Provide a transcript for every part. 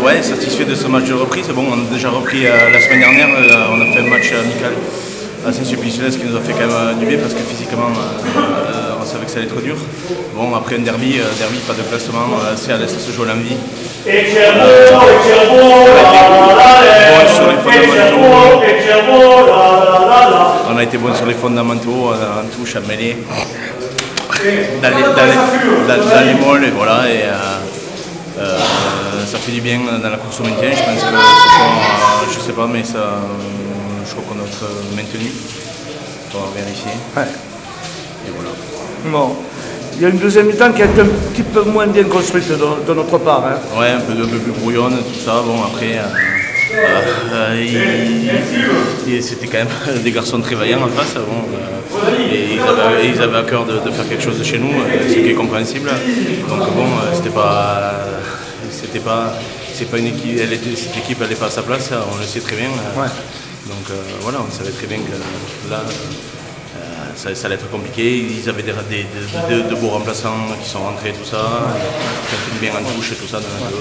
Ouais, satisfait de ce match de reprise. Bon, on a déjà repris la semaine dernière, on a fait un match amical à Saint-Sulpice-sur-Lez qui nous a fait quand même du bien parce que physiquement on savait que ça allait être dur. Bon, après un derby, pas de classement, c'est à l'Est, ça se joue à l'envie. On a été bon sur les fondamentaux, en touche, à mêler, dans les molles, et voilà. Ça fait du bien dans la course au maintien. Je pense que ce soir, je sais pas, mais ça, je crois qu'on doit être maintenu. On va vérifier. Ouais. Et voilà. Bon. Il y a une deuxième mi-temps qui a été un petit peu moins bien construite de notre part. Hein. Ouais, un peu plus brouillonne, tout ça. Bon, après, c'était quand même des garçons très vaillants en face. Bon, et ils avaient à cœur de faire quelque chose de chez nous, ce qui est compréhensible. Donc bon, c'est pas une équipe, cette équipe elle n'est pas à sa place, on le sait très bien. Ouais. Donc voilà, on savait très bien que là, ça allait être compliqué. Ils avaient de beaux remplaçants qui sont rentrés, tout ça, qui ont fait bien en touche et tout ça dans le jeu.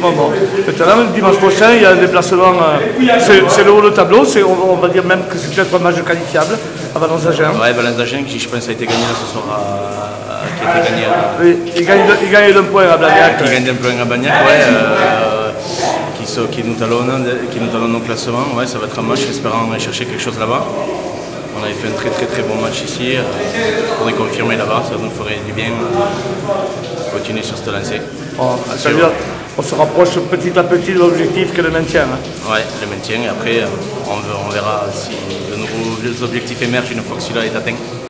Bon. Maintenant, dimanche prochain, il y a un déplacement, c'est le haut de tableau, on va dire même que c'est peut-être un match qualifiable à Valence-d'Agen. Ouais, Valence-d'Agen qui je pense a été gagné là ce soir qui a été gagné Oui, il gagne d'un point à Blagnac. Qui gagne d'un point à Blagnac, qui nous talonne au classement. Ouais, ça va être un match, espérant aller chercher quelque chose là-bas. On avait fait un très bon match ici, il faudrait confirmer là-bas, ça nous ferait du bien continuer sur cette lancée. Ça veut dire on se rapproche petit à petit de l'objectif qui est le maintien. Hein. Ouais, le maintien, et après on verra si de nouveaux objectifs émergent une fois que celui-là est atteint.